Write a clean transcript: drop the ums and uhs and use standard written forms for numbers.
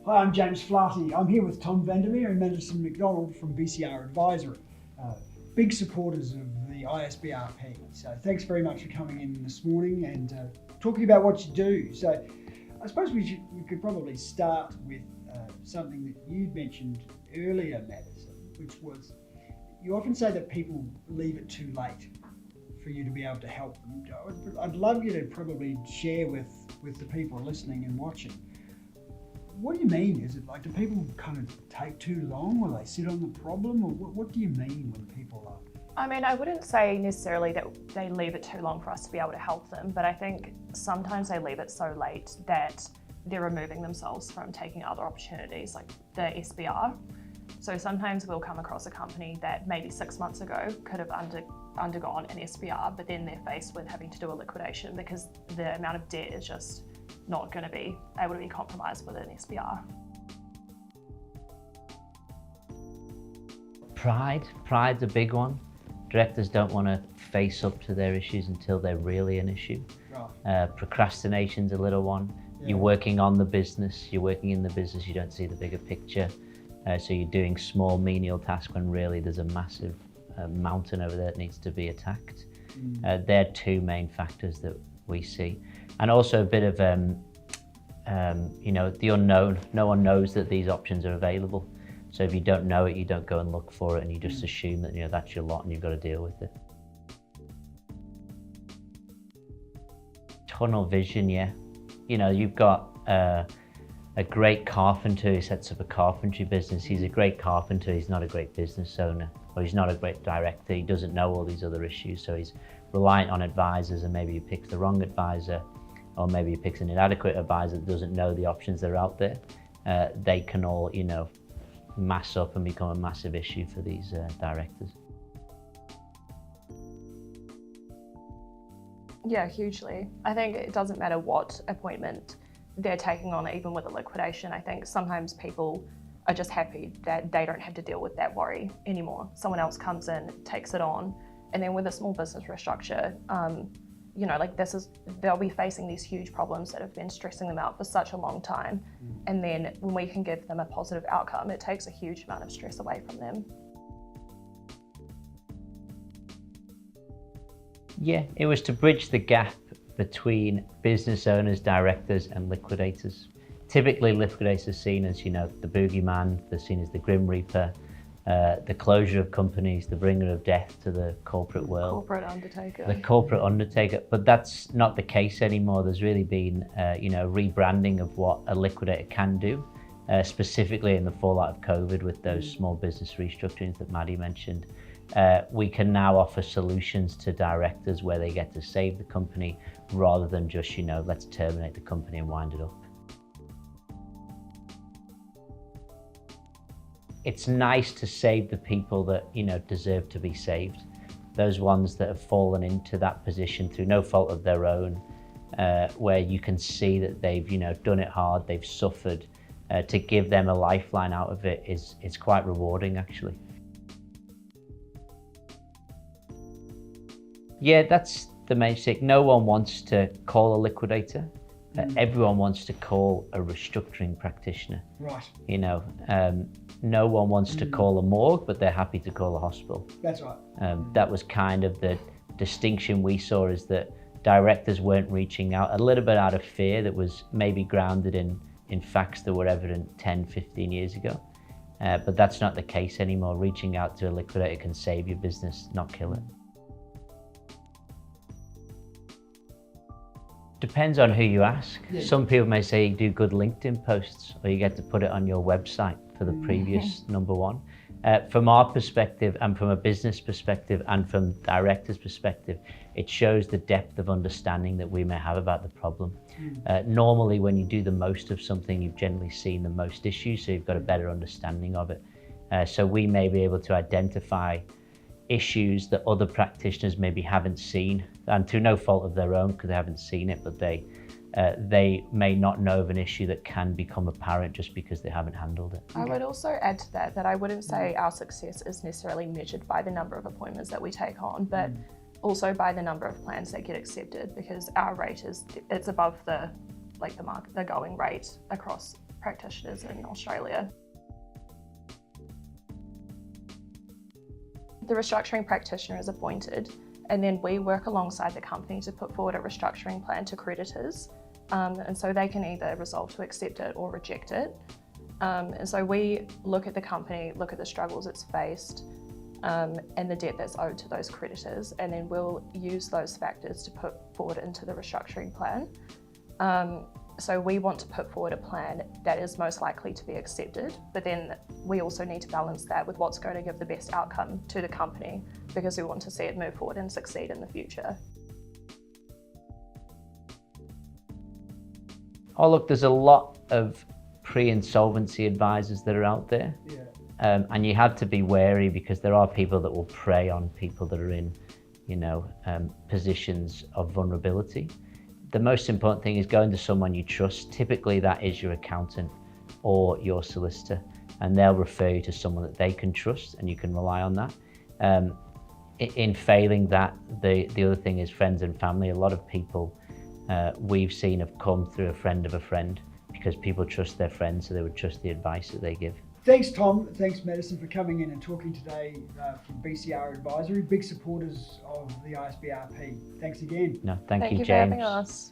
Hi, I'm James Flaherty. I'm here with Tom Vandermeer and Madison McDonald from BCR Advisory, big supporters of the ISBRP. So thanks very much for coming in this morning and talking about what you do. So I suppose we could probably start with something that you'd mentioned earlier, Madison, which was you often say that people leave it too late for you to be able to help them. I'd love you to probably share with the people listening and watching. What do you mean? Is it like, do people kind of take too long, or they sit on the problem, or what do you mean when people are? I mean, I wouldn't say necessarily that they leave it too long for us to be able to help them, but I think sometimes they leave it so late that they're removing themselves from taking other opportunities like the SBR. So sometimes we'll come across a company that maybe 6 months ago could have undergone an SBR, but then they're faced with having to do a liquidation because the amount of debt is just not going to be able to be compromised with an SBR. Pride's a big one. Directors don't want to face up to their issues until they're really an issue. Right. Procrastination's a little one. Yeah. You're working on the business, you're working in the business, you don't see the bigger picture. So you're doing small menial tasks when really there's a massive mountain over there that needs to be attacked. They're two main factors that we see. And also a bit of, the unknown. No one knows that these options are available. So if you don't know it, you don't go and look for it, and you just assume that that's your lot and you've got to deal with it. Tunnel vision, yeah. You've got a great carpenter who sets up a carpentry business. He's a great carpenter, he's not a great business owner, or he's not a great director. He doesn't know all these other issues, so he's reliant on advisors, and maybe he picks the wrong advisor, or maybe he picks an inadequate advisor that doesn't know the options that are out there. They can all, mass up and become a massive issue for these directors. Yeah, hugely. I think it doesn't matter what appointment they're taking on, even with a liquidation. I think sometimes people are just happy that they don't have to deal with that worry anymore. Someone else comes in, takes it on, and then with a small business restructure, they'll be facing these huge problems that have been stressing them out for such a long time. And then when we can give them a positive outcome, it takes a huge amount of stress away from them. Yeah, it was to bridge the gap between business owners, directors, and liquidators. Typically, liquidators are seen as, the boogeyman, they're seen as the grim reaper, the closure of companies, the bringer of death to the corporate world. Corporate undertaker. The corporate undertaker, but that's not the case anymore. There's really been, rebranding of what a liquidator can do, specifically in the fallout of COVID with those small business restructurings that Maddie mentioned. We can now offer solutions to directors where they get to save the company rather than just, let's terminate the company and wind it up. It's nice to save the people that, deserve to be saved. Those ones that have fallen into that position through no fault of their own, where you can see that they've, done it hard, they've suffered. To give them a lifeline out of it is quite rewarding, actually. Yeah, that's the main stick. No one wants to call a liquidator. Everyone wants to call a restructuring practitioner. Right. No one wants to call a morgue, but they're happy to call a hospital. That's right. That was kind of the distinction we saw, is that directors weren't reaching out, a little bit out of fear that was maybe grounded in facts that were evident 10, 15 years ago. But that's not the case anymore. Reaching out to a liquidator can save your business, not kill it. Depends on who you ask. Yeah. Some people may say you do good LinkedIn posts, or you get to put it on your website for the previous number one. From our perspective, and from a business perspective, and from directors' perspective, it shows the depth of understanding that we may have about the problem. Normally, when you do the most of something, you've generally seen the most issues, so you've got a better understanding of it. So we may be able to identify issues that other practitioners maybe haven't seen, and through no fault of their own because they haven't seen it, but they may not know of an issue that can become apparent just because they haven't handled it. I would also add to that I wouldn't say our success is necessarily measured by the number of appointments that we take on, but also by the number of plans that get accepted, because our rate it's above the going rate across practitioners in Australia. The restructuring practitioner is appointed, and then we work alongside the company to put forward a restructuring plan to creditors, and so they can either resolve to accept it or reject it. And so we look at the company, look at the struggles it's faced, and the debt that's owed to those creditors, and then we'll use those factors to put forward into the restructuring plan. So we want to put forward a plan that is most likely to be accepted, but then we also need to balance that with what's going to give the best outcome to the company, because we want to see it move forward and succeed in the future. Oh, look, there's a lot of pre-insolvency advisors that are out there. Yeah. And you have to be wary, because there are people that will prey on people that are in, positions of vulnerability. The most important thing is going to someone you trust. Typically that is your accountant or your solicitor, and they'll refer you to someone that they can trust and you can rely on that. In failing that, the other thing is friends and family. A lot of people we've seen have come through a friend of a friend, because people trust their friends, so they would trust the advice that they give. Thanks, Tom. Thanks, Madison, for coming in and talking today from BCR Advisory. Big supporters of the ISBRP. Thanks again. No, thank you, for James. having us.